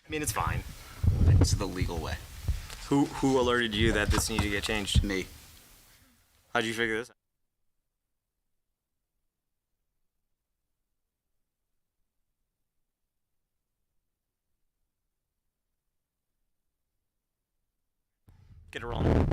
I mean, it's fine. It's the legal way. Who alerted you that this needed to get changed? Me. How'd you figure this out? Get it rolling.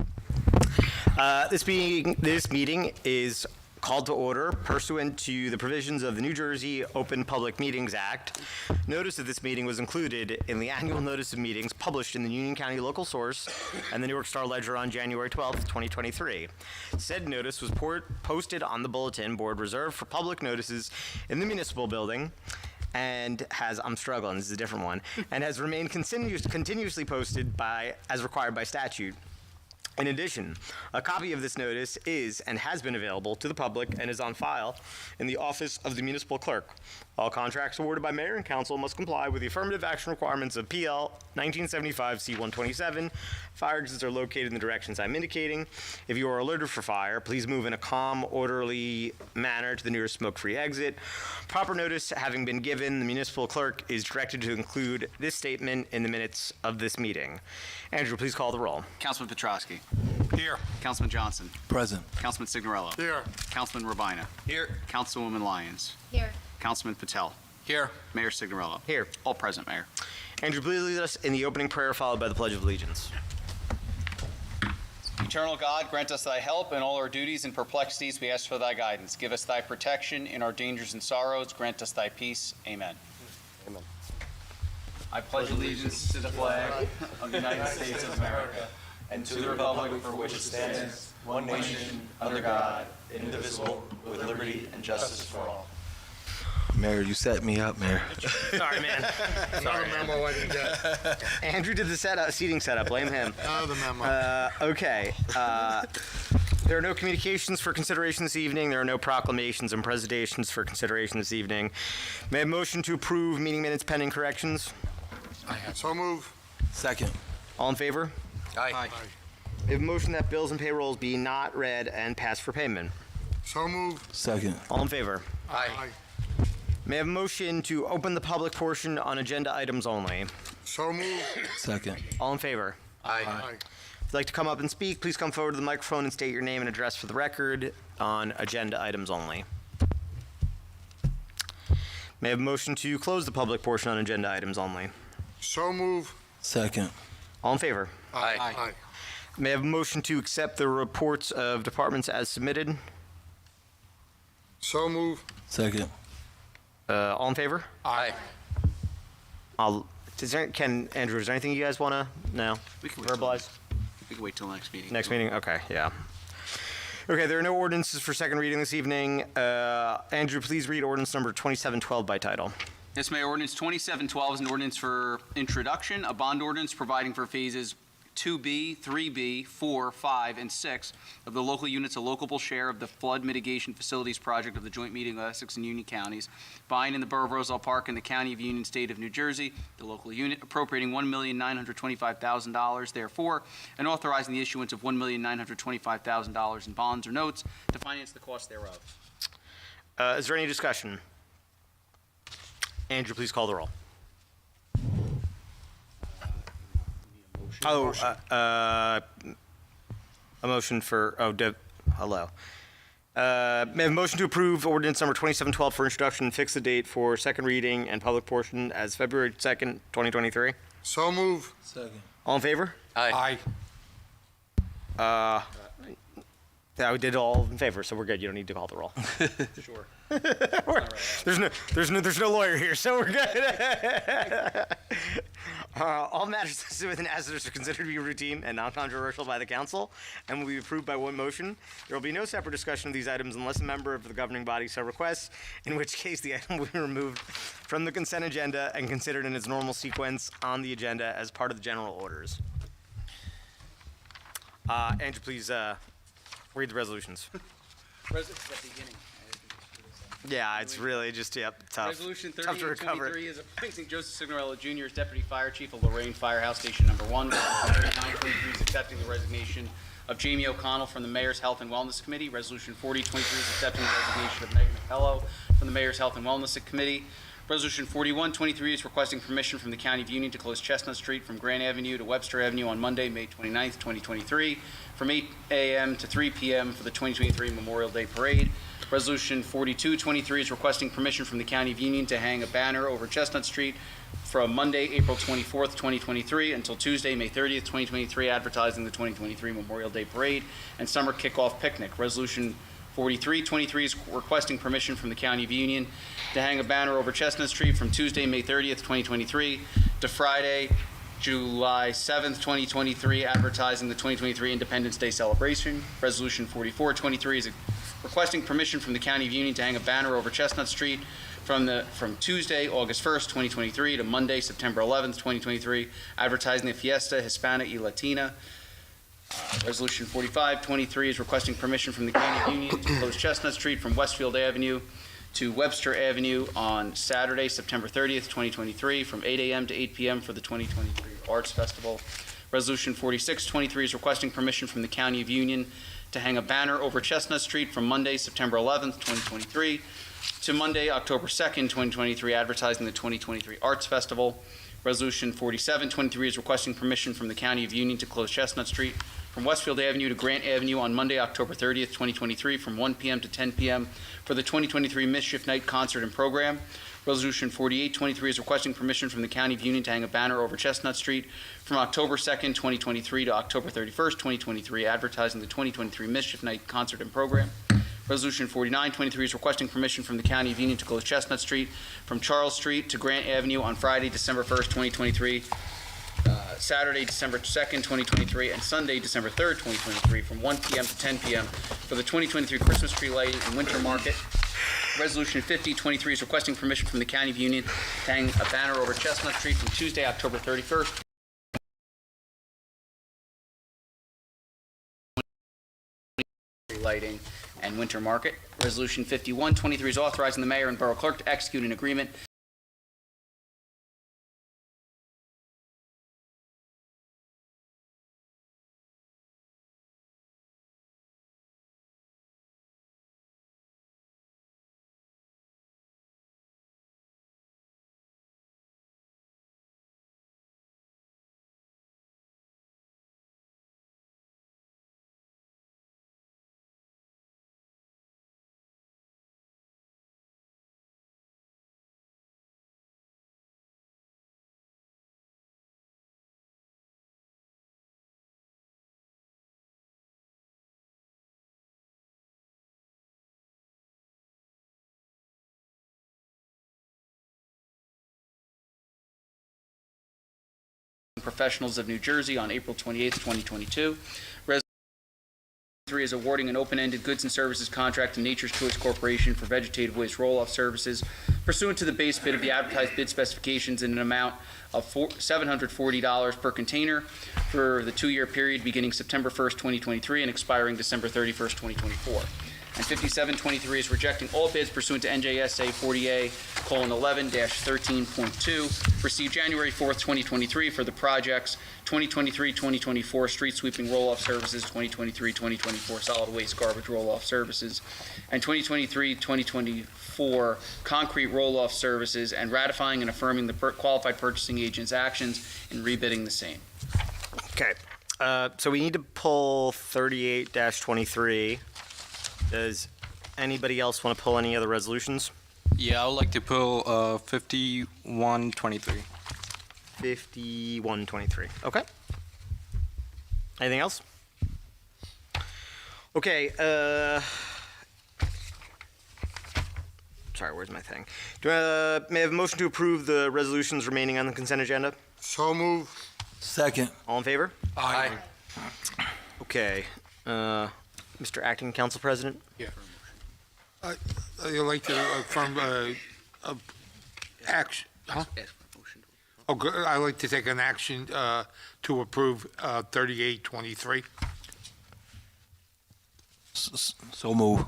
This meeting is called to order pursuant to the provisions of the New Jersey Open Public Meetings Act. Notice of this meeting was included in the annual notice of meetings published in the Union County Local Source and the New York Star Ledger on January 12th, 2023. Said notice was posted on the bulletin board reserved for public notices in the municipal building and I'm struggling, this is a different one, and has remained continuously posted as required by statute. In addition, a copy of this notice is and has been available to the public and is on file in the office of the municipal clerk. All contracts awarded by mayor and council must comply with the affirmative action requirements of PL 1975 C127. Fire exits are located in the directions I'm indicating. If you are alerted for fire, please move in a calm, orderly manner to the nearest smoke-free exit. Proper notice having been given, the municipal clerk is directed to include this statement in the minutes of this meeting. Andrew, please call the roll. Councilman Petrosky. Here. Councilman Johnson. Present. Councilman Signorello. Here. Councilman Rabina. Here. Councilwoman Lyons. Here. Councilman Patel. Here. Mayor Signorello. Here. All present, Mayor. Andrew, please lead us in the opening prayer followed by the Pledge of Allegiance. Eternal God, grant us thy help in all our duties and perplexities. We ask for thy guidance. Give us thy protection in our dangers and sorrows. Grant us thy peace. Amen. Amen. I pledge allegiance to the flag of the United States of America and to the republic for which it stands, one nation, under God, indivisible, with liberty and justice for all. Mayor, you set me up, Mayor. Sorry, man. Sorry. The memo I didn't get. Andrew did the seating setup. Blame him. Oh, the memo. Okay. There are no communications for consideration this evening. There are no proclamations and presentations for consideration this evening. May I have a motion to approve meeting minutes pending corrections? So move. Second. All in favor? Aye. We have a motion that bills and payrolls be not read and passed for payment. So move. Second. All in favor? Aye. May I have a motion to open the public portion on agenda items only? So move. Second. All in favor? Aye. If you'd like to come up and speak, please come forward to the microphone and state your name and address for the record on agenda items only. May I have a motion to close the public portion on agenda items only? So move. Second. All in favor? Aye. May I have a motion to accept the reports of departments as submitted? So move. Second. All in favor? Aye. Andrew, is there anything you guys want to We can wait till- verbalize? We can wait till next meeting. Next meeting? Okay, yeah. Okay, there are no ordinances for second reading this evening. Andrew, please read ordinance number 2712 by title. Yes, Mayor. Ordinance 2712 is an ordinance for introduction, a bond ordinance providing for phases 2B, 3B, 4, 5, and 6 of the local units allocable share of the flood mitigation facilities project of the joint meeting of Essex and Union counties, buying in the borough of Roselle Park in the county of Union, state of New Jersey, the local unit appropriating $1,925,000 therefore, and authorizing the issuance of $1,925,000 in bonds or notes to finance the cost thereof. Is there any discussion? Andrew, please call the roll. A motion for, hello. May I have a motion to approve ordinance number 2712 for introduction and fix the date for second reading and public portion as February 2nd, 2023? So move. Second. All in favor? Aye. Yeah, we did all in favor, so we're good. You don't need to call the roll. Sure. There's no lawyer here, so we're good. All matters listed within as are considered to be routine and non-controversial by the council and will be approved by one motion. There will be no separate discussion of these items unless a member of the governing body so requests, in which case the item will be removed from the consent agenda and considered in its normal sequence on the agenda as part of the general orders. Andrew, please read the resolutions. Resolution at the beginning. Yeah, it's really just, tough. Resolution Tough to recover. 3823 is appointing Joseph Signorello Jr. as Deputy Fire Chief of Lorraine Firehouse Station Number 1. 3923 is accepting the resignation of Jamie O'Connell from the Mayor's Health and Wellness Committee. Resolution 4023 is accepting the resignation of Megan McCullough from the Mayor's Health and Wellness Committee. Resolution 4123 is requesting permission from the County of Union to close Chestnut Street from Grant Avenue to Webster Avenue on Monday, May 29th, 2023, from 8 a.m. to 3 p.m. for the 2023 Memorial Day Parade. Resolution 4223 is requesting permission from the County of Union to hang a banner over Chestnut Street from Monday, April 24th, 2023, until Tuesday, May 30th, 2023, advertising the 2023 Memorial Day Parade and Summer Kickoff Picnic. Resolution 4323 is requesting permission from the County of Union to hang a banner over Chestnut Street from Tuesday, May 30th, 2023, to Friday, July 7th, 2023, advertising the 2023 Independence Day celebration. Resolution 4423 is requesting permission from the County of Union to hang a banner over Chestnut Street from Tuesday, August 1st, 2023, to Monday, September 11th, 2023, advertising the Fiesta Hispana y Latina. Resolution 4523 is requesting permission from the County of Union to close Chestnut Street from Westfield Avenue to Webster Avenue on Saturday, September 30th, 2023, from 8 a.m. to 8 p.m. for the 2023 Arts Festival. Resolution 4623 is requesting permission from the County of Union to hang a banner over Chestnut Street from Monday, September 11th, 2023, to Monday, October 2nd, 2023, advertising the 2023 Arts Festival. Resolution 4723 is requesting permission from the County of Union to close Chestnut Street from Westfield Avenue to Grant Avenue on Monday, October 30th, 2023, from 1 p.m. to 10 p.m. for the 2023 Mischief Night Concert and Program. Resolution 4823 is requesting permission from the County of Union to hang a banner over Chestnut Street from October 2nd, 2023 to October 31st, 2023, advertising the 2023 Mischief Night Concert and Program. Resolution 4923 is requesting permission from the County of Union to close Chestnut Street from Charles Street to Grant Avenue on Friday, December 1st, 2023, Saturday, December 2nd, 2023, and Sunday, December 3rd, 2023, from 1 p.m. to 10 p.m. for the 2023 Christmas tree lighting and winter market. Resolution 5023 is requesting permission from the County of Union to hang a banner over Chestnut Street from Tuesday, October 31st, lighting and winter market. Resolution 5123 is authorizing the mayor and borough clerk to execute an agreement Professionals of New Jersey on April 28th, 2022. Resolution 3 is awarding an open-ended goods and services contract to Nature's Choice Corporation for vegetative waste roll-off services pursuant to the base bid of the advertised bid specifications in an amount of $740 per container for the 2-year period beginning September 1st, 2023 and expiring December 31st, 2024. And 5723 is rejecting all bids pursuant to NJSA 40A:11-13.2, received January 4th, 2023 for the projects 2023-2024 street sweeping roll-off services, 2023-2024 solid waste garbage roll-off services, and 2023-2024 concrete roll-off services, and ratifying and affirming the qualified purchasing agent's actions in rebidding the same. Okay, so we need to pull 38-23. Does anybody else want to pull any other resolutions? Yeah, I would like to pull 5123. 5123. Okay. Anything else? Okay. Sorry, where's my thing? May I have a motion to approve the resolutions remaining on the consent agenda? So move. Second. All in favor? Aye. Okay. Mr. Acting Council President? I'd like to affirm action. Huh? Okay, I'd like to take an action to approve 3823. So move.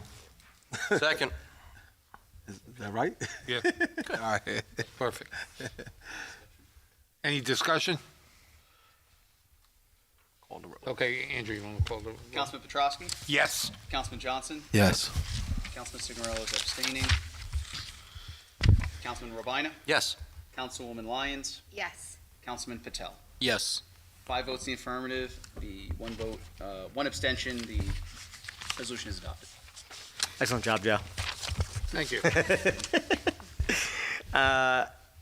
Second. Is that right? Yeah, All right. perfect. Any discussion? Call the roll. Okay, Andrew, you want to call the roll? Councilman Petrosky? Yes. Councilman Johnson? Yes. Councilman Signorello is abstaining. Councilman Robina, Yes. Councilwoman Lyons, Yes. Councilman Patel. Yes. 5 votes in the affirmative, the 1 vote, 1 abstention, the resolution is adopted. Excellent job, Joe. Thank you.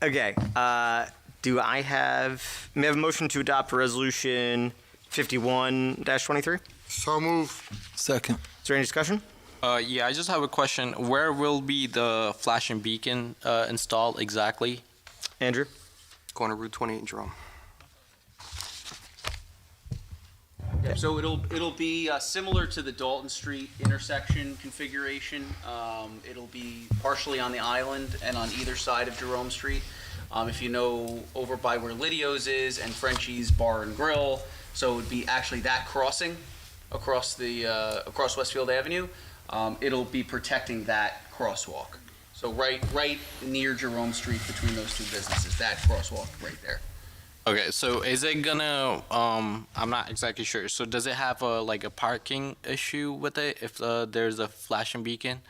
Okay, may I have a motion to adopt Resolution 51-23? So move. Second. Is there any discussion? Yeah, I just have a question. Where will be the flashing beacon installed exactly? Andrew? Corner Route 28 and Jerome. So it'll be similar to the Dalton Street intersection configuration. It'll be partially on the island and on either side of Jerome Street. If you know, over by where Lidio's is and Frenchie's Bar and Grill, so it would be actually that crossing across across Westfield Avenue. It'll be protecting that crosswalk. So right near Jerome Street between those two businesses, that crosswalk right there. Okay, so is it gonna, I'm not exactly sure. So does it have a parking issue with it if there's a flashing beacon?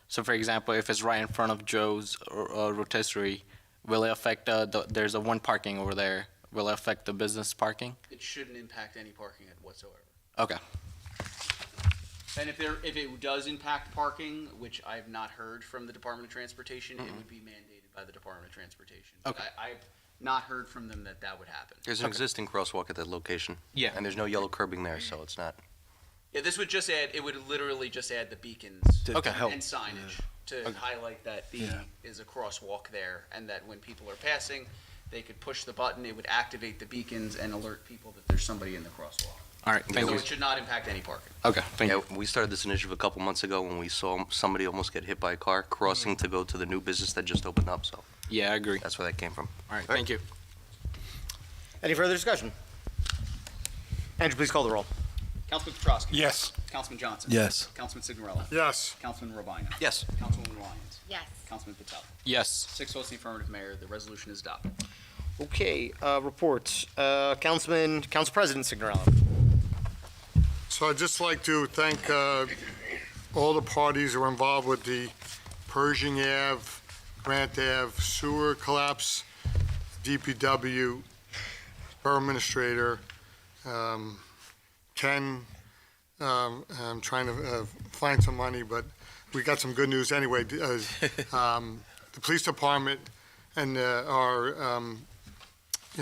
So for example, if it's right in front of Joe's rotisserie, will it affect, there's a one parking over there, will it affect the business parking? It shouldn't impact any parking whatsoever. Okay. And if it does impact parking, which I've not heard from the Department of Transportation, it would be mandated by the Department of Transportation. But Okay. I've not heard from them that would happen. There's an existing crosswalk at that location. Yeah. And there's no yellow curbing there, so it's not. Yeah, this would just add, it would literally just add the beacons Okay. and signage to highlight that is a crosswalk there, and that when people are passing, they could push the button, it would activate the beacons and alert people that there's somebody in the crosswalk. All right, thank So you. it should not impact any parking. Okay, thank Yeah, you. we started this initiative a couple months ago when we saw somebody almost get hit by a car crossing to go to the new business that just opened up, so Yeah, I agree. that's where that came from. All right, thank you. Any further discussion? Andrew, please call the roll. Councilman Petrosky. Yes. Councilman Johnson. Yes. Councilman Signorella. Yes. Councilman Robina. Yes. Councilwoman Lyons. Yes. Councilman Patel. Yes. 6 votes in the affirmative, Mayor. The resolution is adopted. Okay, reports. Council President Signorella. So I'd just like to thank all the parties who were involved with the Pershing Ave, Grant Ave sewer collapse, DPW, Borough Administrator, Ken. I'm trying to find some money, but we got some good news anyway. The police department and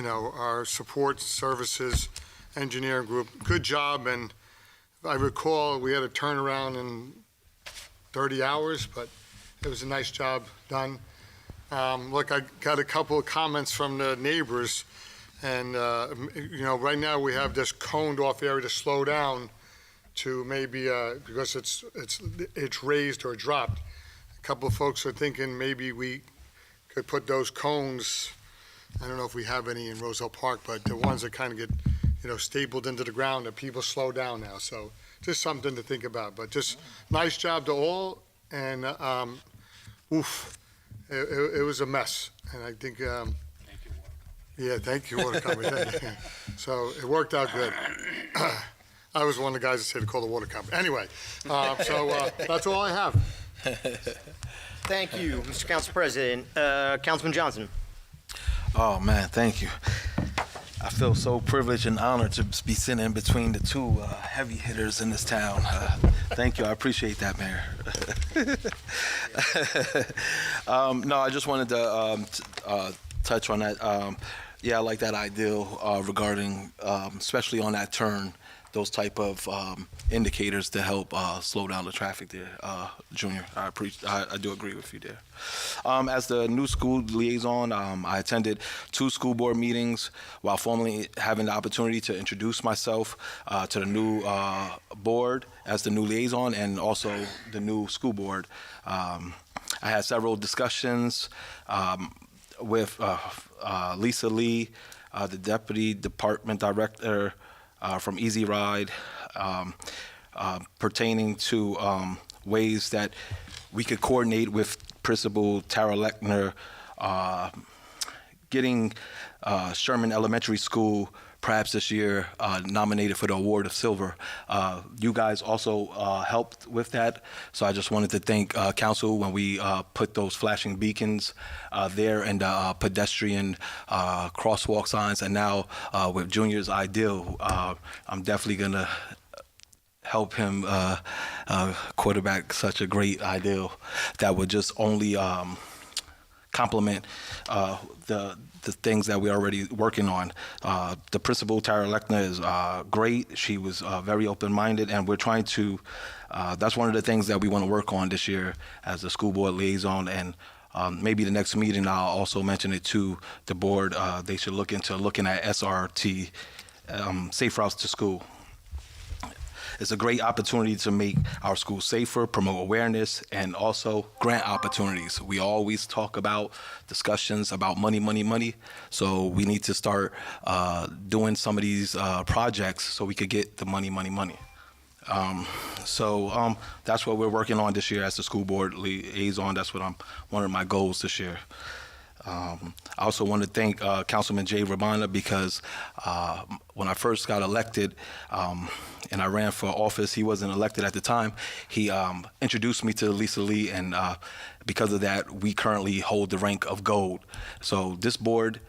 our support services engineering group, good job, and I recall we had a turnaround in 30 hours, but it was a nice job done. Look, I got a couple of comments from the neighbors, and, right now we have this coned off area to slow down to maybe, because it's raised or dropped. A couple of folks are thinking maybe we could put those cones, I don't know if we have any in Roselle Park, but the ones that kind of get stapled into the ground, that people slow down now. So just something to think about. But just nice job to all, and it was a mess. And I think, thank you, water company. Thank you. So it worked out good. I was one of the guys that said to call the water company. Anyway, that's all I have. Thank you, Mr. Council President. Councilman Johnson. Oh, man, thank you. I feel so privileged and honored to be sitting in between the two heavy hitters in this town. Thank you. I appreciate that, Mayor. No, I just wanted to touch on that. I like that ideal regarding, especially on that turn, those type of indicators to help slow down the traffic there. Junior, I do agree with you there. As the new school liaison, I attended 2 school board meetings while formally having the opportunity to introduce myself to the new board as the new liaison and also the new school board. I had several discussions with Lisa Lee, the deputy department director from Easy Ride, pertaining to ways that we could coordinate with Principal Tara Lechner, getting Sherman Elementary School perhaps this year nominated for the award of silver. You guys also helped with that, so I just wanted to thank council when we put those flashing beacons there and pedestrian crosswalk signs, and now with Junior's Ideal, I'm definitely gonna help him quarterback such a great ideal that would just only complement the things that we're already working on. The principal, Tara Lechner, is great. She was very open-minded, and we're trying to, that's one of the things that we want to work on this year as the school board liaison, and maybe the next meeting I'll also mention it to the board. They should look into looking at SRT, Safe Routes to School. It's a great opportunity to make our schools safer, promote awareness, and also grant opportunities. We always talk about discussions about money, money, money. So we need to start doing some of these projects so we could get the money, money, money. So that's what we're working on this year as the school board liaison. That's what one of my goals this year. I also want to thank Councilman Jay Rabana because when I first got elected and I ran for office, he wasn't elected at the time. He introduced me to Lisa Lee, and because of that, we currently hold the rank of gold. So this board,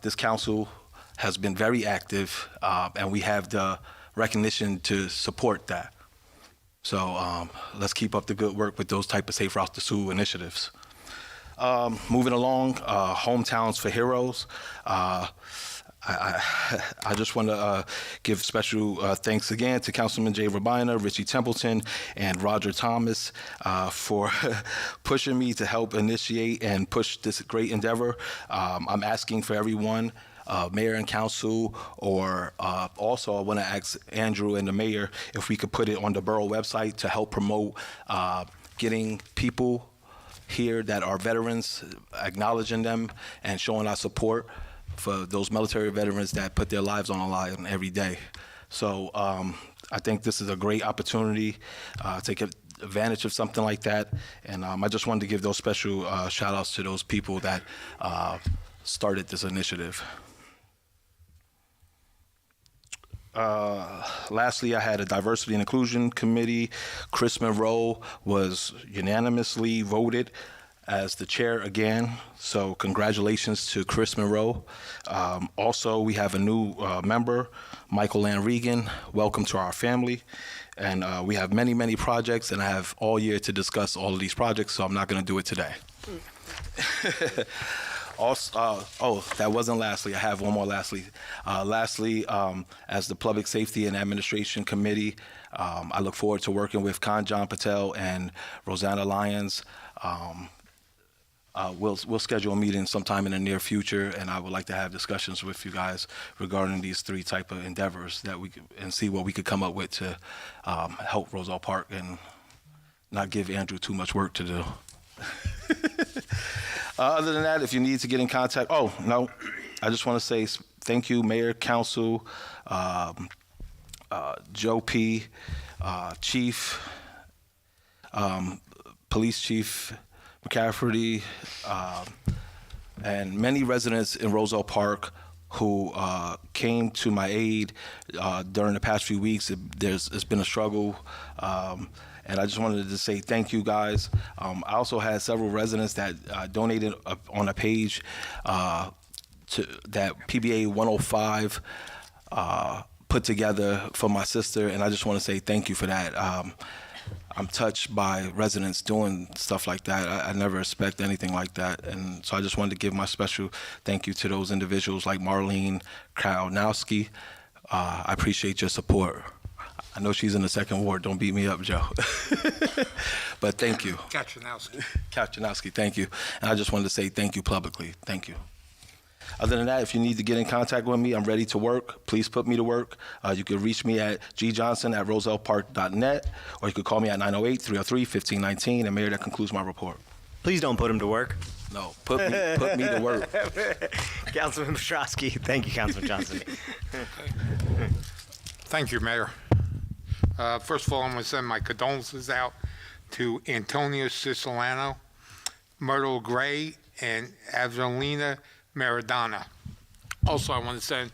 this council has been very active, and we have the recognition to support that. So let's keep up the good work with those type of Safe Routes to School initiatives. Moving along, Hometowns for Heroes. I just want to give special thanks again to Councilman Jay Rabina, Richie Templeton, and Roger Thomas for pushing me to help initiate and push this great endeavor. I'm asking for everyone, mayor and council, or also I want to ask Andrew and the mayor if we could put it on the borough website to help promote getting people here that are veterans, acknowledging them and showing our support for those military veterans that put their lives on the line every day. So I think this is a great opportunity to take advantage of something like that. And I just wanted to give those special shout outs to those people that started this initiative. Lastly, I had a diversity and inclusion committee. Chris Monroe was unanimously voted as the chair again. So congratulations to Chris Monroe. Also, we have a new member, Michael Ann Regan. Welcome to our family. And we have many, many projects, and I have all year to discuss all of these projects, so I'm not going to do it today. Also, that wasn't lastly. I have one more lastly. Lastly, as the Public Safety and Administration Committee, I look forward to working with Kanjan Patel and Rosanna Lyons. We'll schedule a meeting sometime in the near future, and I would like to have discussions with you guys regarding these three type of endeavors that we could, and see what we could come up with to help Roselle Park and not give Andrew too much work to do. Other than that, if you need to get in contact, I just want to say thank you, Mayor, Council, Joe P., Chief, Police Chief McCafferty, and many residents in Roselle Park who came to my aid during the past few weeks. It's been a struggle. And I just wanted to say thank you guys. I also had several residents that donated on a page that PBA 105 put together for my sister, and I just want to say thank you for that. I'm touched by residents doing stuff like that. I never expect anything like that, and so I just wanted to give my special thank you to those individuals like Marlene Krawnowski. I appreciate your support. I know she's in the second ward. Don't beat me up, Joe. But thank you. Kachanowski, thank you. And I just wanted to say thank you publicly. Thank you. Other than that, if you need to get in contact with me, I'm ready to work. Please put me to work. You can reach me at gjohnson@rosellepark.net, or you could call me at 908-303-1519. And Mayor, that concludes my report. Please don't put him to work. No, put me to work. Councilman Petrosky. Thank you, Councilman Johnson. Thank you, Mayor. First of all, I'm going to send my condolences out to Antonio Siciliano, Myrtle Gray, and Avelina Maradona. Also, I want to send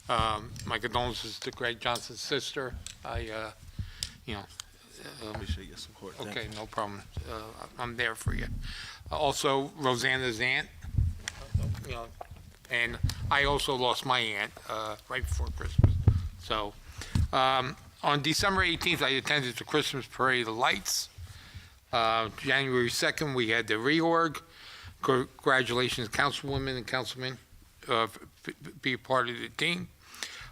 My condolences to Greg Johnson's sister. Appreciate your support. Thank Okay, no problem. I'm there for you. Also, Rosanna's aunt, and I also lost my aunt right before Christmas. So, on December 18th, I attended the Christmas Parade of Lights. January 2nd, we had the reorg. Congratulations, councilwomen and councilmen, be a part of the team.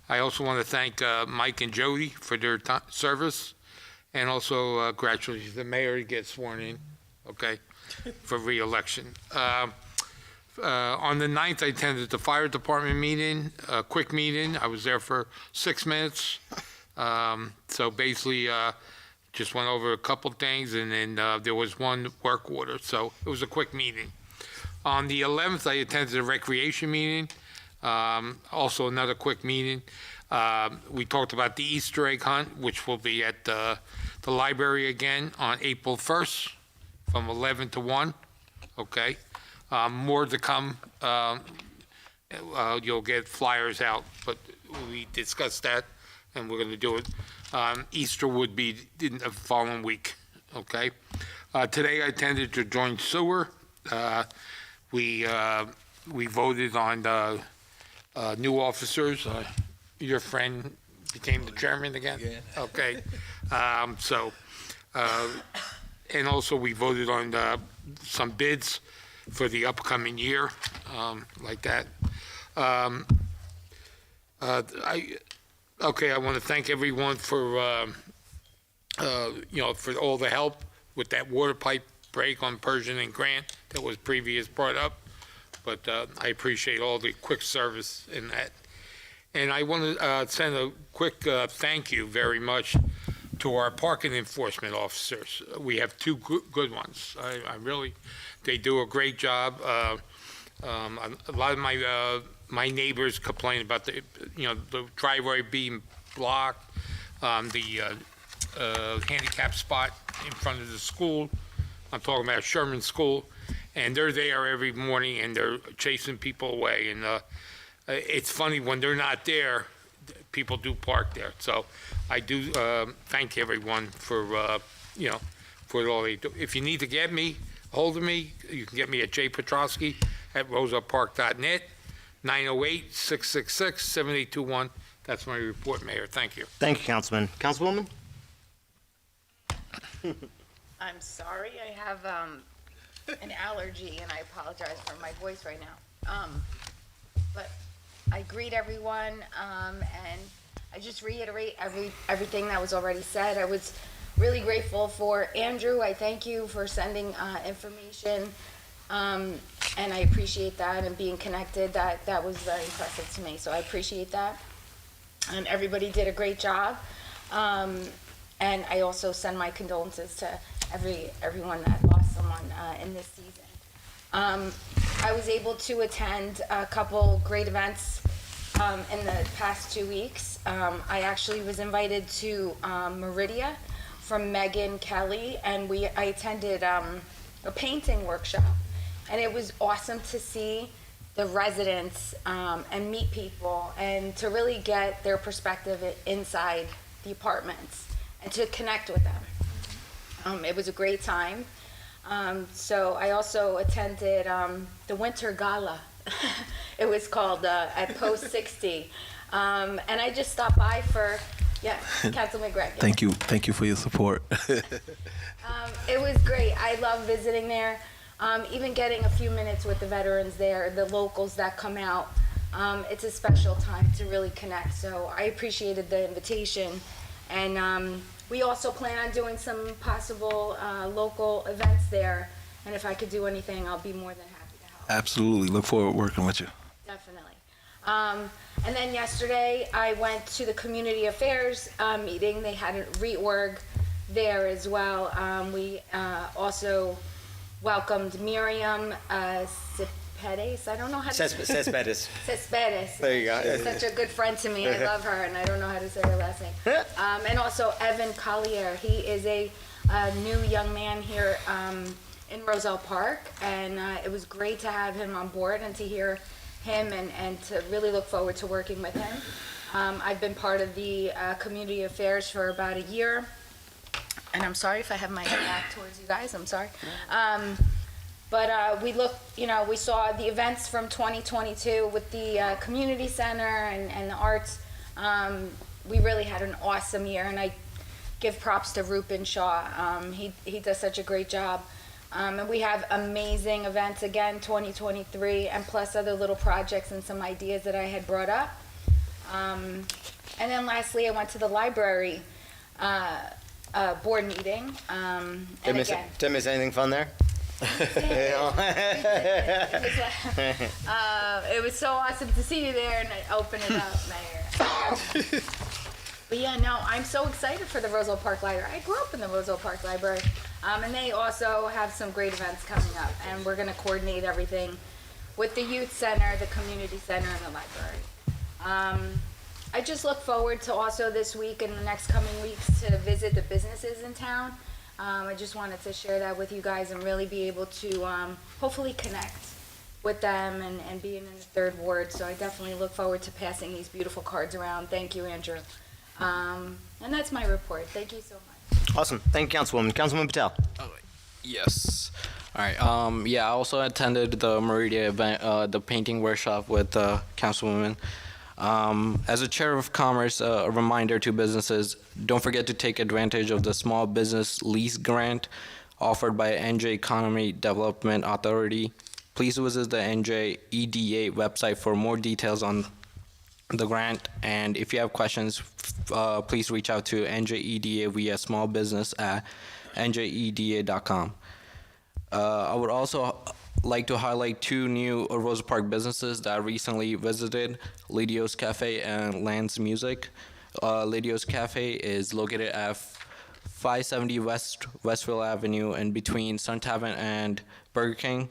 I also want to thank Mike and Jody for their service, and also congratulations to the mayor to get sworn in, okay, for re-election. On the 9th, I attended the fire department meeting, a quick meeting. I was there for 6 minutes. So basically, just went over a couple things, and then there was one work order, so it was a quick meeting. On the 11th, I attended a recreation meeting, also another quick meeting. We talked about the Easter egg hunt, which will be at the library again on April 1st from 11 to 1, okay? More to come. You'll get flyers out, but we discussed that, and we're going to do it. Easter would be in the following week, okay? Today, I attended the joint sewer. We voted on the new officers. Your friend became the chairman again? Yeah. Okay. And also, we voted on some bids for the upcoming year, like that. I want to thank everyone for, for all the help with that water pipe break on Persian and Grant that was previous brought up. But I appreciate all the quick service in that. And I want to send a quick thank you very much to our parking enforcement officers. We have two good ones. I really, they do a great job. A lot of my neighbors complain about the driveway being blocked, the handicap spot in front of the school. I'm talking about Sherman School, and they're there every morning and they're chasing people away. And it's funny when they're not there, people do park there. So I do thank everyone for for all they do. If you need to get me, hold of me, you can get me at jpetrosky@rosellepark.net, 908-666-7821. That's my report, Mayor. Thank you. Thank you, Councilman. Councilwoman? I'm sorry, I have an allergy, and I apologize for my voice right now. But I greet everyone, and I just reiterate everything that was already said. I was really grateful for Andrew. I thank you for sending information, and I appreciate that, and being connected. That was very impressive to me, so I appreciate that. And everybody did a great job. And I also send my condolences to everyone that lost someone in this season. I was able to attend a couple great events in the past 2 weeks. I actually was invited to Meridia from Megan Kelly, and I attended a painting workshop. And it was awesome to see the residents and meet people and to really get their perspective inside the apartments and to connect with them. It was a great time. So I also attended the Winter Gala. It was called at Post 60. And I just stopped by for, Councilman Greg. Thank you for your support. It was great. I love visiting there. Even getting a few minutes with the veterans there, the locals that come out. It's a special time to really connect. So I appreciated the invitation. And we also plan on doing some possible local events there. And if I could do anything, I'll be more than happy to help. Absolutely. Look forward to working with you. Definitely. And then yesterday, I went to the Community Affairs meeting. They had a reorg there as well. We also welcomed Miriam Cespedes. I don't know how to say Cespedes. Cespedes. There you go. She's such a good friend to me. I love her, and I don't know how to say her last name. And also Evan Collier. He is a new young man here in Roselle Park, and it was great to have him on board and to hear him and to really look forward to working with him. I've been part of the community affairs for about a year, and I'm sorry if I have my head back towards you guys, I'm sorry. But we we saw the events from 2022 with the community center and the arts. We really had an awesome year, and I give props to Rupen Shaw. He does such a great job. And we have amazing events again, 2023, and plus other little projects and some ideas that I had brought up. And then lastly, I went to the library board meeting. And again, Did miss anything fun there? It was so awesome to see you there and open it up, Mayor. But yeah, no, I'm so excited for the Roselle Park Library. I grew up in the Roselle Park Library, and they also have some great events coming up, and we're going to coordinate everything with the youth center, the community center, and the library. I just look forward to also this week and the next coming weeks to visit the businesses in town. I just wanted to share that with you guys and really be able to hopefully connect with them and being in the third ward. So I definitely look forward to passing these beautiful cards around. Thank you, Andrew. And that's my report. Thank you so much. Awesome. Thank you, Councilwoman. Councilwoman Patel. Yes. All right. Yeah, I also attended the Meridia event, the painting workshop with Councilwoman. As a chair of commerce, a reminder to businesses, don't forget to take advantage of the small business lease grant offered by NJ Economy Development Authority. Please visit the NJ EDA website for more details on the grant. And if you have questions, please reach out to NJ EDA via smallbusiness@njeda.com. I would also like to highlight two new Rosa Park businesses that I recently visited, Lidio's Cafe and Land's Music. Lidio's Cafe is located at 570 Westville Avenue in between Sun Tavern and Burger King.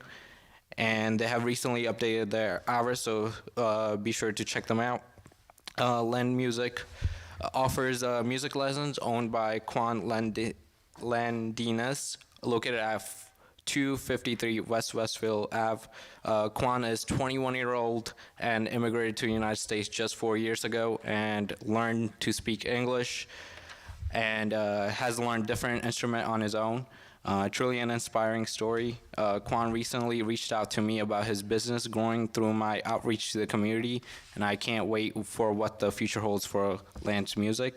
And they have recently updated their hours, so be sure to check them out. Land Music offers music lessons owned by Juan Landinas, located at 253 West Westville Ave. Quan is 21-year-old and immigrated to the United States just 4 years ago and learned to speak English and has learned different instrument on his own. Truly an inspiring story. Quan recently reached out to me about his business growing through my outreach to the community, and I can't wait for what the future holds for Land's Music.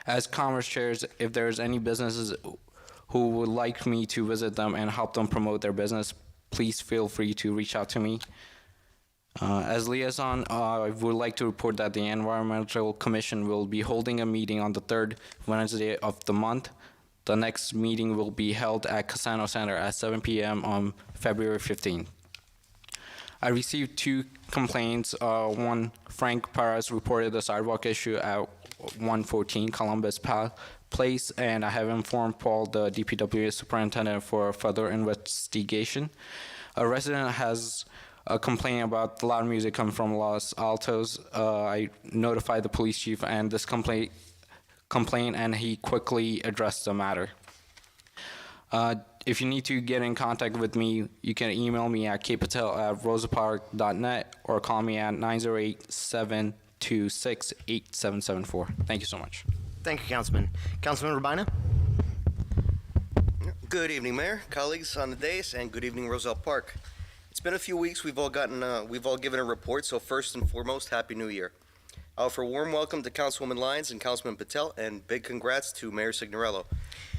As commerce chairs, if there's any businesses who would like me to visit them and help them promote their business, please feel free to reach out to me. As liaison, I would like to report that the Environmental Commission will be holding a meeting on the third Wednesday of the month. The next meeting will be held at Casano Center at 7 p.m. on February 15th. I received two complaints. One, Frank Perez reported the sidewalk issue at 114 Columbus Place, and I have informed Paul, the DPW superintendent, for further investigation. A resident has a complaint about the loud music coming from Los Altos. I notified the police chief and this complaint, and he quickly addressed the matter. If you need to get in contact with me, you can email me at kpatel@rosapark.net or call me at 908-726-8774. Thank you so much. Thank you, Councilman. Councilman Rabina? Good evening, Mayor, colleagues on the dais, and good evening, Roselle Park. It's been a few weeks. We've all given a report. So first and foremost, Happy New Year. I offer a warm welcome to Councilwoman Lyons and Councilman Patel, and big congrats to Mayor Signorello.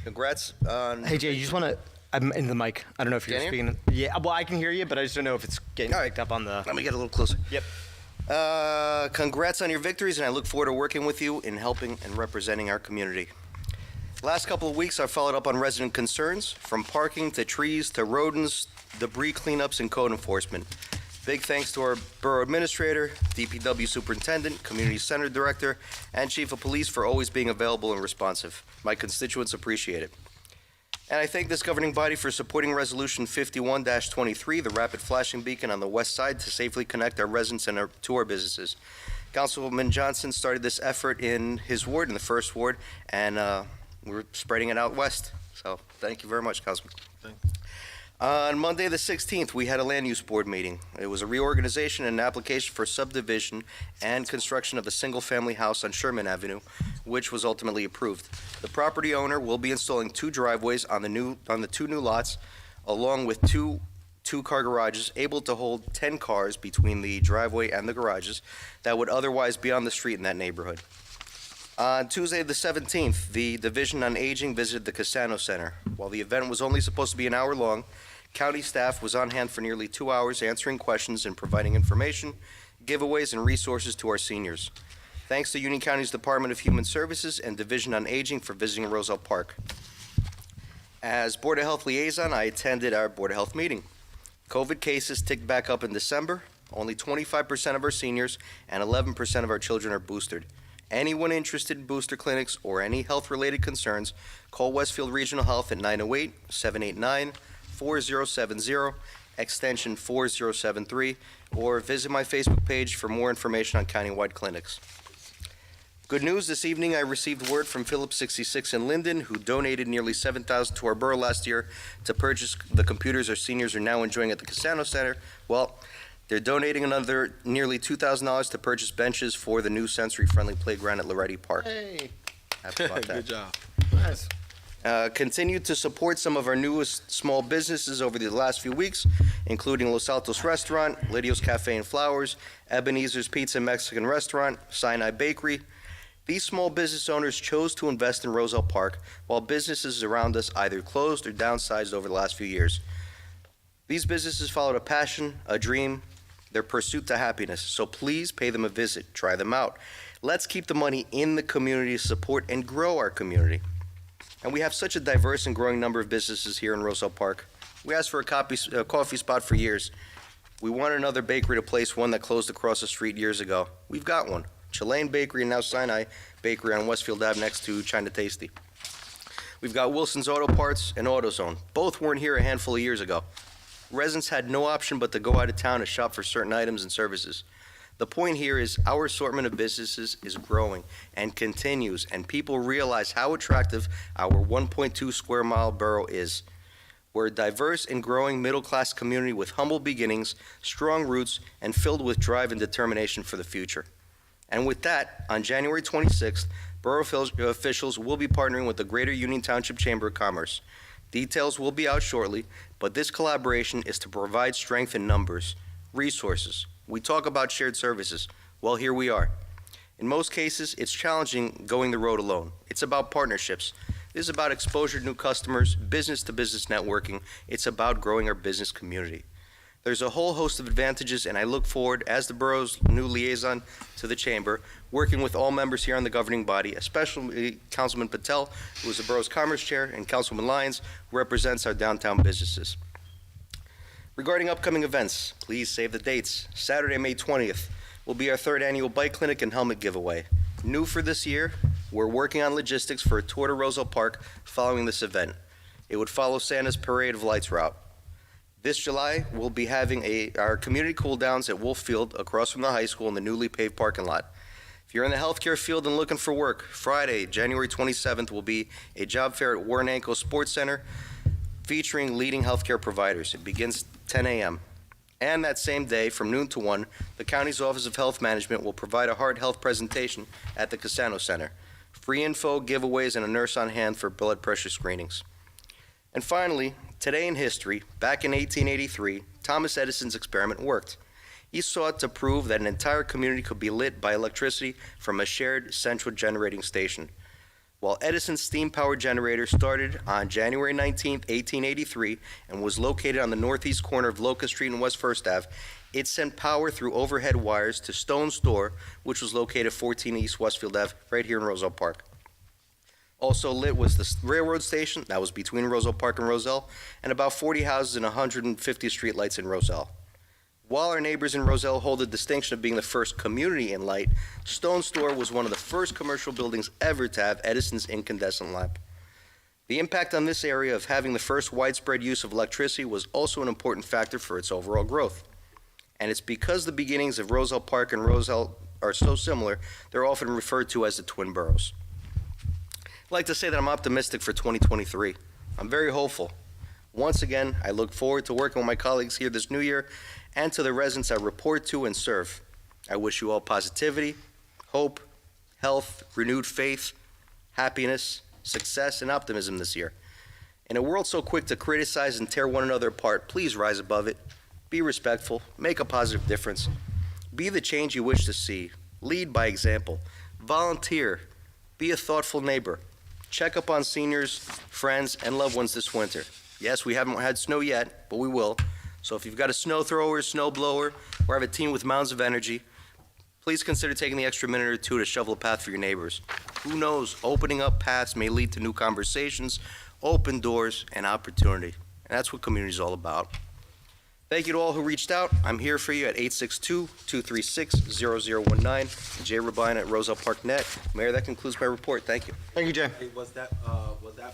Congrats on. Hey, Jay, you just want to. I'm in the mic. I don't know if you're Can you? speaking. Yeah, well, I can hear you, but I just don't know if it's getting picked up on the. Let me get a little closer. Yep. Congrats on your victories, and I look forward to working with you in helping and representing our community. Last couple of weeks, I've followed up on resident concerns, from parking to trees to rodents, debris cleanups, and code enforcement. Big thanks to our borough administrator, DPW superintendent, community center director, and chief of police for always being available and responsive. My constituents appreciate it. And I thank this governing body for supporting Resolution 51-23, the rapid flashing beacon on the west side to safely connect our residents and to our businesses. Councilman Johnson started this effort in his ward, in the first ward, and we're spreading it out west. So thank you very much, Councilman. On Monday, the 16th, we had a land use board meeting. It was a reorganization and an application for subdivision and construction of a single-family house on Sherman Avenue, which was ultimately approved. The property owner will be installing 2 driveways on the 2 new lots, along with two-car garages able to hold 10 cars between the driveway and the garages that would otherwise be on the street in that neighborhood. On Tuesday, the 17th, the Division on Aging visited the Cassano Center. While the event was only supposed to be an hour long, county staff was on hand for nearly 2 hours answering questions and providing information, giveaways, and resources to our seniors. Thanks to Union County's Department of Human Services and Division on Aging for visiting Roselle Park. As Board of Health liaison, I attended our Board of Health meeting. COVID cases ticked back up in December. Only 25% of our seniors and 11% of our children are boosted. Anyone interested in booster clinics or any health-related concerns, call Westfield Regional Health at 908-789-4070, extension 4073, or visit my Facebook page for more information on countywide clinics. Good news, this evening I received word from Phillips 66 in Linden, who donated nearly $7,000 to our borough last year to purchase the computers our seniors are now enjoying at the Cassano Center. Well, they're donating another nearly $2,000 to purchase benches for the new sensory-friendly playground at Loretti Park. Hey, Happy about that. good job. Continued to support some of our newest small businesses over the last few weeks, including Los Altos Restaurant, Lidio's Cafe and Flowers, Ebenezer's Pizza and Mexican Restaurant, Sinai Bakery. These small business owners chose to invest in Roselle Park, while businesses around us either closed or downsized over the last few years. These businesses followed a passion, a dream, their pursuit to happiness, so please pay them a visit, try them out. Let's keep the money in the community to support and grow our community. And we have such a diverse and growing number of businesses here in Roselle Park. We asked for a coffee spot for years. We wanted another bakery to place one that closed across the street years ago. We've got one. Chilean Bakery and now Sinai Bakery on Westfield Ave next to China Tasty. We've got Wilson's Auto Parts and AutoZone. Both weren't here a handful of years ago. Residents had no option but to go out of town to shop for certain items and services. The point here is our assortment of businesses is growing and continues, and people realize how attractive our 1.2 square mile borough is. We're a diverse and growing middle-class community with humble beginnings, strong roots, and filled with drive and determination for the future. And with that, on January 26th, borough officials will be partnering with the Greater Union Township Chamber of Commerce. Details will be out shortly, but this collaboration is to provide strength in numbers, resources. We talk about shared services. Well, here we are. In most cases, it's challenging going the road alone. It's about partnerships. This is about exposure to new customers, business-to-business networking. It's about growing our business community. There's a whole host of advantages, and I look forward, as the borough's new liaison to the chamber, working with all members here on the governing body, especially Councilman Patel, who is the borough's commerce chair, and Councilman Lyons, who represents our downtown businesses. Regarding upcoming events, please save the dates. Saturday, May 20th, will be our 3rd annual bike clinic and helmet giveaway. New for this year, we're working on logistics for a tour to Roselle Park following this event. It would follow Santa's Parade of Lights route. This July, we'll be having our community cool downs at Wolf Field across from the high school in the newly paved parking lot. If you're in the healthcare field and looking for work, Friday, January 27th, will be a job fair at Warren Ankle Sports Center featuring leading healthcare providers. It begins 10 a.m. And that same day, from noon to 1, the county's Office of Health Management will provide a heart health presentation at the Cassano Center. Free info, giveaways, and a nurse on hand for blood pressure screenings. And finally, today in history, back in 1883, Thomas Edison's experiment worked. He sought to prove that an entire community could be lit by electricity from a shared central generating station. While Edison's steam-powered generator started on January 19, 1883, and was located on the northeast corner of Locust Street and West First Ave, it sent power through overhead wires to Stone's Store, which was located at 14 East Westfield Ave, right here in Roselle Park. Also lit was the railroad station, that was between Roselle Park and Roselle, and about 40 houses and 150 streetlights in Roselle. While our neighbors in Roselle hold the distinction of being the first community in light, Stone Store was one of the first commercial buildings ever to have Edison's incandescent lamp. The impact on this area of having the first widespread use of electricity was also an important factor for its overall growth. And it's because the beginnings of Roselle Park and Roselle are so similar, they're often referred to as the twin boroughs. I'd like to say that I'm optimistic for 2023. I'm very hopeful. Once again, I look forward to working with my colleagues here this new year and to the residents I report to and serve. I wish you all positivity, hope, health, renewed faith, happiness, success, and optimism this year. In a world so quick to criticize and tear one another apart, please rise above it. Be respectful, make a positive difference. Be the change you wish to see. Lead by example. Volunteer. Be a thoughtful neighbor. Check up on seniors, friends, and loved ones this winter. Yes, we haven't had snow yet, but we will. So if you've got a snow thrower, snow blower, or have a team with mounds of energy, please consider taking the extra minute or two to shovel a path for your neighbors. Who knows, opening up paths may lead to new conversations, open doors, and opportunity. And that's what community is all about. Thank you to all who reached out. I'm here for you at 862-236-0019. Jay Rabine at Roselle Park Net. Mayor, that concludes my report. Thank you. Thank you, Jay. Hey, was that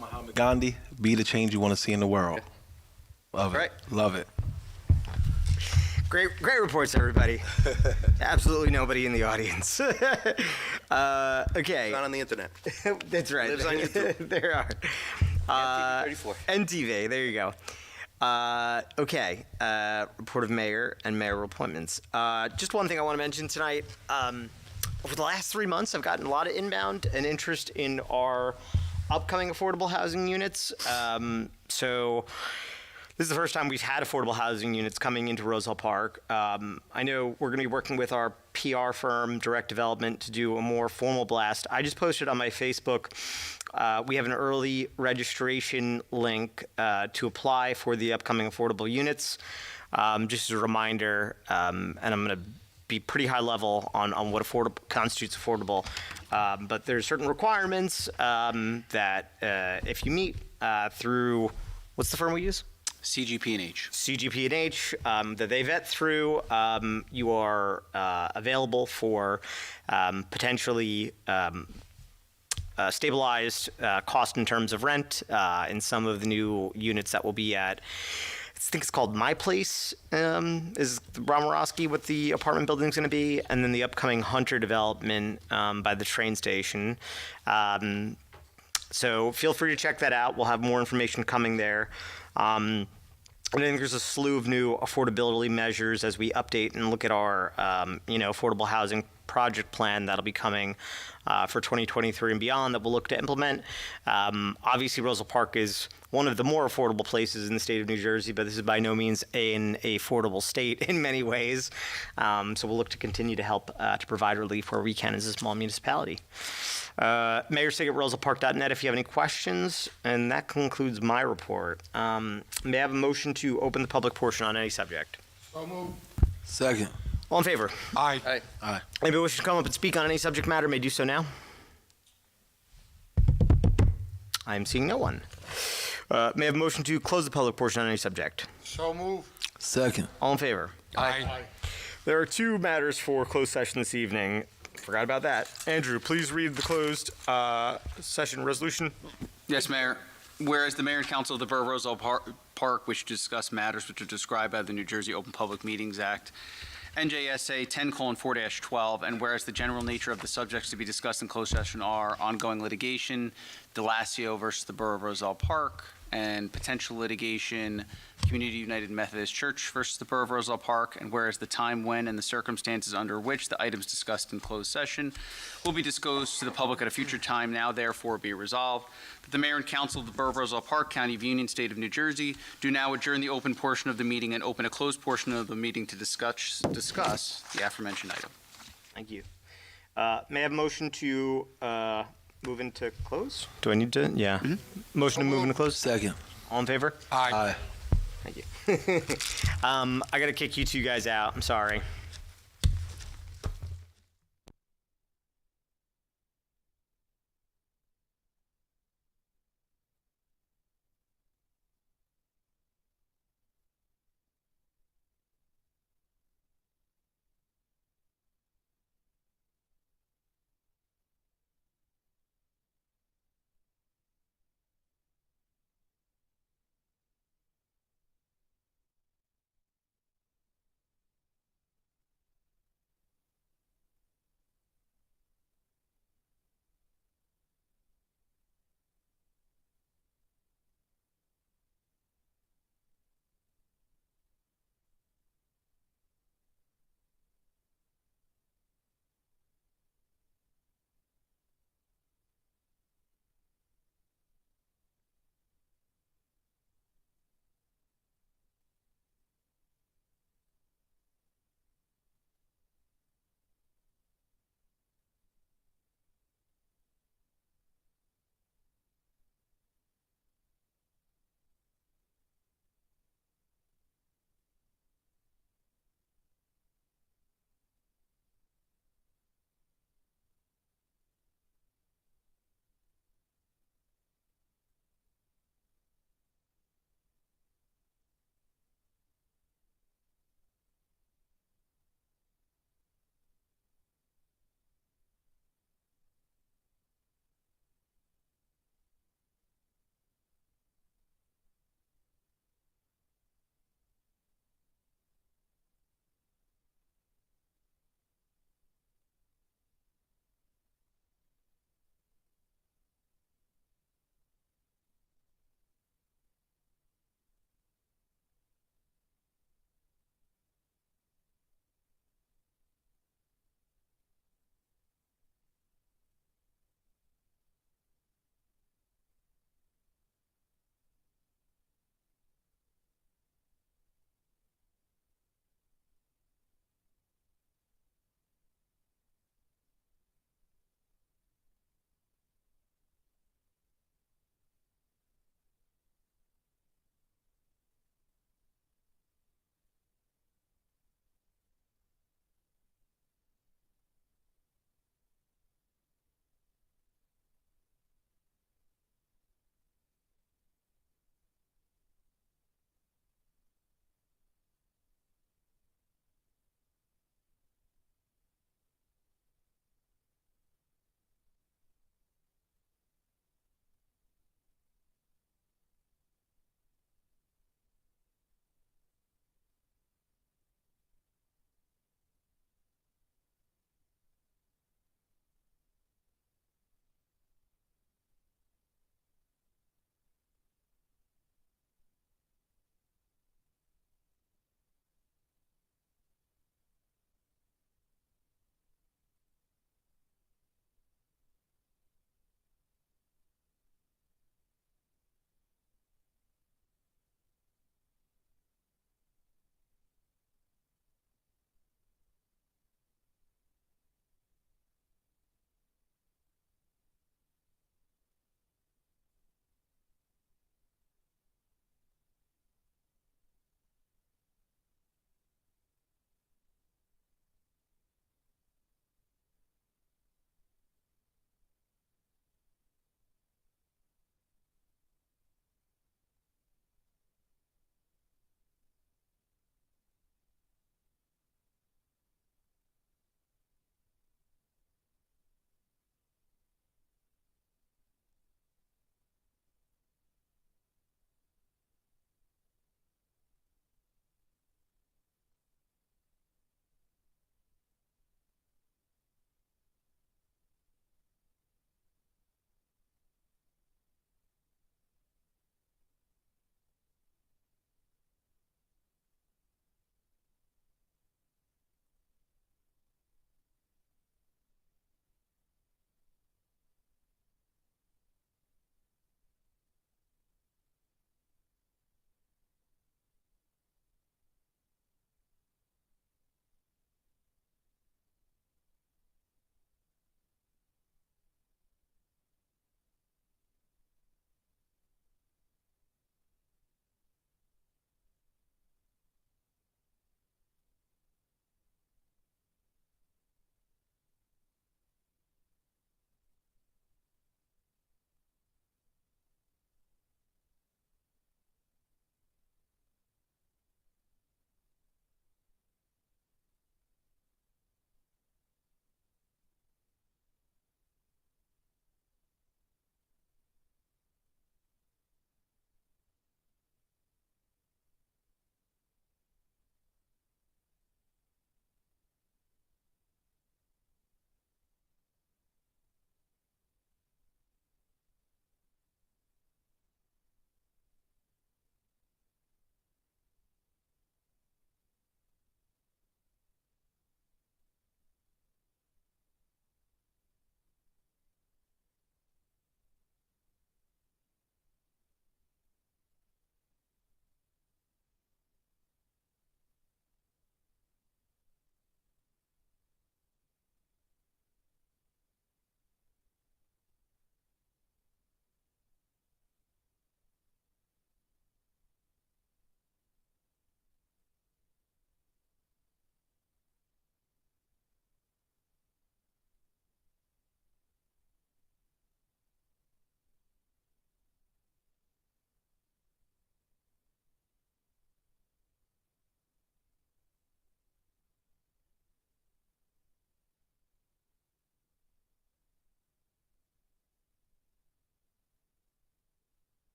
Muhammad Gandhi? Be the change you want to see in the world. Love it. Right. Love it. Great reports, everybody. Absolutely nobody in the audience. Okay. Not on the internet. That's right. Lives on YouTube. There are. NTV 34. NTV, there you go. Okay. Report of mayor and mayoral appointments. Just one thing I want to mention tonight. Over the last 3 months, I've gotten a lot of inbound and interest in our upcoming affordable housing units. So this is the first time we've had affordable housing units coming into Roselle Park. I know we're going to be working with our PR firm, Direct Development, to do a more formal blast. I just posted on my Facebook, we have an early registration link to apply for the upcoming affordable units. Just as a reminder, and I'm going to be pretty high level on what constitutes affordable. But there's certain requirements that if you meet through, what's the firm we use? CGP&H. CGP&H, that they vet through, you are available for potentially stabilized cost in terms of rent in some of the new units that will be at, I think it's called My Place, is Romarowski, what the apartment building's going to be, and then the upcoming Hunter development by the train station. So feel free to check that out. We'll have more information coming there. And I think there's a slew of new affordability measures as we update and look at our, affordable housing project plan that'll be coming for 2023 and beyond that we'll look to implement. Obviously, Roselle Park is one of the more affordable places in the state of New Jersey, but this is by no means an affordable state in many ways. So we'll look to continue to help to provide relief where we can as a small municipality. Mayor Sig at rosellepark.net if you have any questions, and that concludes my report. May I have a motion to open the public portion on any subject? So moved. Second. All in favor? Aye. Aye. Anybody wishing to come up and speak on any subject matter may do so now. I am seeing no one. May I have a motion to close the public portion on any subject? So moved. Second. All in favor? Aye. There are two matters for closed session this evening. Forgot about that. Andrew, please read the closed session resolution. Yes, Mayor. Whereas the Mayor and Council of the Borough of Roselle Park wish to discuss matters which are described by the New Jersey Open Public Meetings Act, NJSA 10:4-12, and whereas the general nature of the subjects to be discussed in closed session are ongoing litigation, Delasio versus the Borough of Roselle Park, and potential litigation, Community United Methodist Church versus the Borough of Roselle Park, and whereas the time when and the circumstances under which the items discussed in closed session will be disclosed to the public at a future time, now therefore be resolved, that the Mayor and Council of the Borough of Roselle Park, County of Union, State of New Jersey, do now adjourn the open portion of the meeting and open a closed portion of the meeting to discuss the aforementioned item. Thank you. May I have a motion to move into close? Do I need to? Yeah. Motion to move into close? Second. All in favor? Aye. Thank you. I got to kick you two guys out. I'm sorry.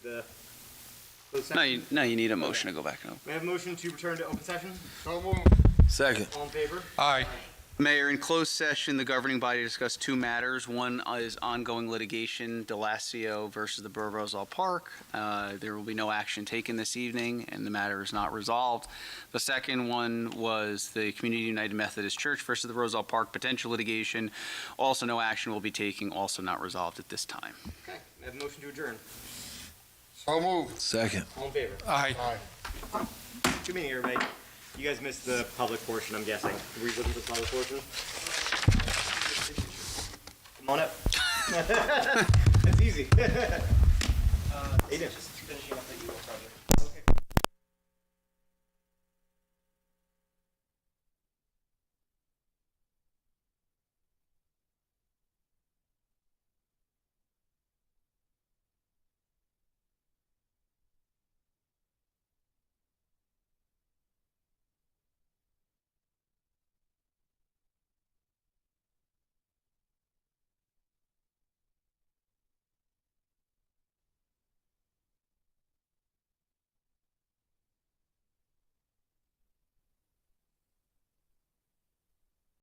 leave the closed No, session? you need a motion to go back. May I have a motion to return to open session? So moved. Second. All in favor? Aye. Mayor, in closed session, the governing body discussed two matters. One is ongoing litigation, Delacio versus the Borough of Roselle Park. There will be no action taken this evening, and the matter is not resolved. The second one was the Community United Methodist Church versus the Roselle Park, potential litigation. Also, no action will be taken, also not resolved at this time. Okay, may I have a motion to adjourn? So moved. Second. All in favor? Aye. Aye. Good meeting, everybody. You guys missed the public portion, I'm guessing. Did we listen to the public portion? Come on up. That's easy. Aiden.